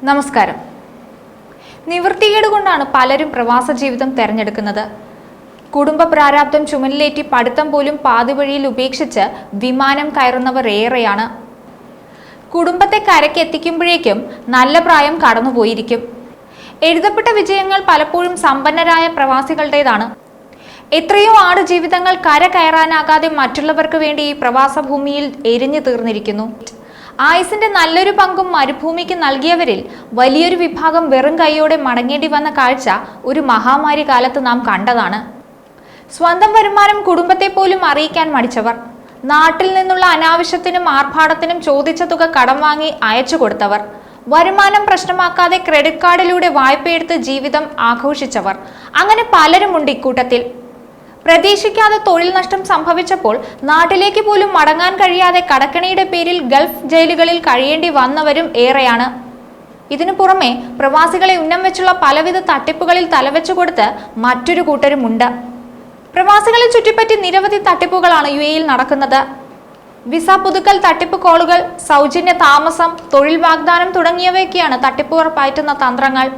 നമസ്കാരം. നിവൃത്തികേട് കൊണ്ടാണ് പലരും പ്രവാസ ജീവിതം തെരഞ്ഞെടുക്കുന്നത്. കുടുംബ പ്രാരാബ്ദം ചുമലിലേറ്റി പഠിത്തം പോലും പാതിവഴിയിൽ ഉപേക്ഷിച്ച് വിമാനം കയറുന്നവർ ഏറെയാണ്. കുടുംബത്തെ കരയ്ക്ക് എത്തിക്കുമ്പോഴേക്കും നല്ല പ്രായം കടന്നുപോയിരിക്കും. എഴുതപ്പെട്ട വിജയങ്ങൾ പലപ്പോഴും സമ്പന്നരായ പ്രവാസികളുടേതാണ്. എത്രയോ ആട് ജീവിതങ്ങൾ കര കയറാനാകാതെ മറ്റുള്ളവർക്ക് വേണ്ടി ഈ പ്രവാസ ഭൂമിയിൽ എരിഞ്ഞു തീർന്നിരിക്കുന്നു. ആയുസിന്റെ നല്ലൊരു പങ്കും മരുഭൂമിക്ക് നൽകിയവരിൽ വലിയൊരു വിഭാഗം വെറും കൈയോടെ മടങ്ങേണ്ടി വന്ന കാഴ്ച ഒരു മഹാമാരി കാലത്ത് നാം കണ്ടതാണ്. സ്വന്തം വരുമാനം കുടുംബത്തെ പോലും അറിയിക്കാൻ മടിച്ചവർ, നാട്ടിൽ നിന്നുള്ള അനാവശ്യത്തിനും ആർഭാടത്തിനും ചോദിച്ച തുക കടം വാങ്ങി അയച്ചു കൊടുത്തവർ, വരുമാനം പ്രശ്നമാക്കാതെ ക്രെഡിറ്റ് കാർഡിലൂടെ വായ്പയെടുത്ത് ജീവിതം ആഘോഷിച്ചവർ, അങ്ങനെ പലരുമുണ്ട് ഇക്കൂട്ടത്തിൽ. പ്രതീക്ഷിക്കാതെ തൊഴിൽ നഷ്ടം സംഭവിച്ചപ്പോൾ നാട്ടിലേക്ക് പോലും മടങ്ങാൻ കഴിയാതെ കടക്കണിയുടെ പേരിൽ ഗൾഫ് ജയിലുകളിൽ കഴിയേണ്ടി വന്നവരും ഏറെയാണ്. ഇതിനു പുറമെ പ്രവാസികളെ ഉന്നം വെച്ചുള്ള പലവിധ തട്ടിപ്പുകളിൽ തലവെച്ചു കൊടുത്ത് മറ്റൊരു കൂട്ടരുമുണ്ട്. പ്രവാസികളെ ചുറ്റിപ്പറ്റി നിരവധി തട്ടിപ്പുകളാണ് UAE-യിൽ നടക്കുന്നത്. വിസ പുതുക്കൽ തട്ടിപ്പ് കോളുകൾ, സൗജന്യ താമസം, തൊഴിൽ വാഗ്ദാനം തുടങ്ങിയവയൊക്കെയാണ് തട്ടിപ്പുകാർ പയറ്റുന്ന തന്ത്രങ്ങൾ.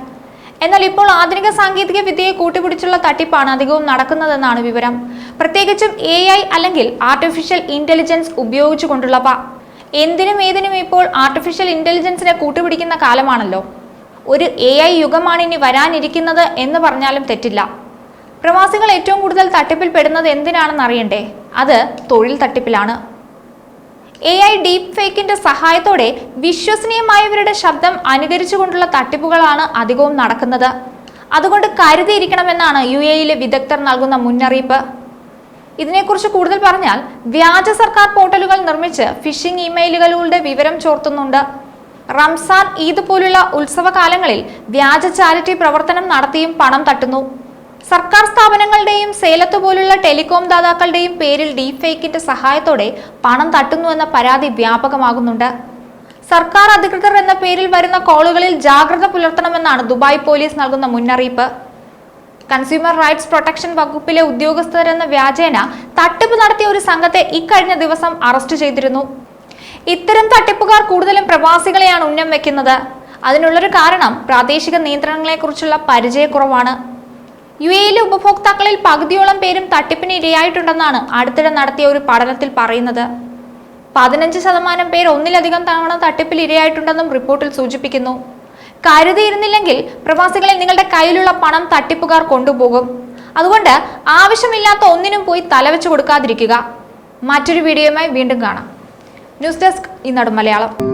എന്നാൽ ഇപ്പോൾ ആധുനിക സാങ്കേതിക വിദ്യയെ കൂട്ടുപിടിച്ചുള്ള തട്ടിപ്പാണ് അധികവും നടക്കുന്നതെന്നാണ് വിവരം. പ്രത്യേകിച്ചും AI അല്ലെങ്കിൽ ആർട്ടിഫിഷ്യൽ ഇന്റലിജൻസ് ഉപയോഗിച്ചുകൊണ്ടുള്ളവ. എന്തിനും ഏതിനും ഇപ്പോൾ ആർട്ടിഫിഷ്യൽ ഇന്റലിജൻസിനെ കൂട്ടുപിടിക്കുന്ന കാലമാണല്ലോ. ഒരു AI യുഗമാണ് ഇനി വരാനിരിക്കുന്നത് എന്ന് പറഞ്ഞാലും തെറ്റില്ല. പ്രവാസികൾ ഏറ്റവും കൂടുതൽ തട്ടിപ്പിൽ പെടുന്നത് എന്തിനാണെന്ന് അറിയണ്ടേ? അത് തൊഴിൽ തട്ടിപ്പിലാണ്. AI ഡീപ് ഫേക്കിന്റെ സഹായത്തോടെ വിശ്വസനീയമായവരുടെ ശബ്ദം അനുകരിച്ചുകൊണ്ടുള്ള തട്ടിപ്പുകളാണ് അധികവും നടക്കുന്നത്. അതുകൊണ്ട് കരുതിയിരിക്കണമെന്നാണ് UAE-യിലെ വിദഗ്ധർ നൽകുന്ന മുന്നറിയിപ്പ്. ഇതിനെക്കുറിച്ച് കൂടുതൽ പറഞ്ഞാൽ, വ്യാജ സർക്കാർ പോർട്ടലുകൾ നിർമ്മിച്ച് ഫിഷിംഗ് ഇമെയിലുകളുടെ വിവരം ചോർത്തുന്നുണ്ട്. റംസാൻ, ഈദ് പോലുള്ള ഉത്സവകാലങ്ങളിൽ വ്യാജ ചാരിറ്റി പ്രവർത്തനം നടത്തിയും പണം തട്ടുന്നു. സർക്കാർ സ്ഥാപനങ്ങളുടെയും സേലത്ത് പോലുള്ള ടെലികോം ദാതാക്കളുടെയും പേരിൽ ഡീപ് ഫേക്കിന്റെ സഹായത്തോടെ പണം തട്ടുന്നുവെന്ന പരാതി വ്യാപകമാകുന്നുണ്ട്. സർക്കാർ അധികൃതർ എന്ന പേരിൽ വരുന്ന കോളുകളിൽ ജാഗ്രത പുലർത്തണമെന്നാണ് ദുബായ് പോലീസ് നൽകുന്ന മുന്നറിയിപ്പ്. കൺസ്യൂമർ റൈറ്റ്സ് പ്രൊട്ടക്ഷൻ വകുപ്പിലെ ഉദ്യോഗസ്ഥരെന്ന വ്യാജേന തട്ടിപ്പ് നടത്തിയ ഒരു സംഘത്തെ ഇക്കഴിഞ്ഞ ദിവസം അറസ്റ്റ് ചെയ്തിരുന്നു. ഇത്തരം തട്ടിപ്പുകാർ കൂടുതലും പ്രവാസികളെയാണ് ഉന്നം വെക്കുന്നത്. അതിനുള്ളൊരു കാരണം പ്രാദേശിക നിയന്ത്രണങ്ങളെക്കുറിച്ചുള്ള പരിചയക്കുറവാണ്. UAE-യിലെ ഉപഭോക്താക്കളിൽ പകുതിയോളം പേരും തട്ടിപ്പിന് ഇരയായിട്ടുണ്ടെന്നാണ് അടുത്തിടെ നടത്തിയ ഒരു പഠനത്തിൽ പറയുന്നത്. 15% പേർ ഒന്നിലധികം തവണ തട്ടിപ്പിൽ ഇരയായിട്ടുണ്ടെന്നും റിപ്പോർട്ടിൽ സൂചിപ്പിക്കുന്നു. കരുതിയിരുന്നില്ലെങ്കിൽ പ്രവാസികളെ നിങ്ങളുടെ കയ്യിലുള്ള പണം തട്ടിപ്പുകാർ കൊണ്ടുപോകും. അതുകൊണ്ട് ആവശ്യമില്ലാത്ത ഒന്നിനും പോയി തലവെച്ചു കൊടുക്കാതിരിക്കുക. മറ്റൊരു വീഡിയോയുമായി വീണ്ടും കാണാം. ന്യൂസ് ഡെസ്ക്, ഈനാട് മലയാളം.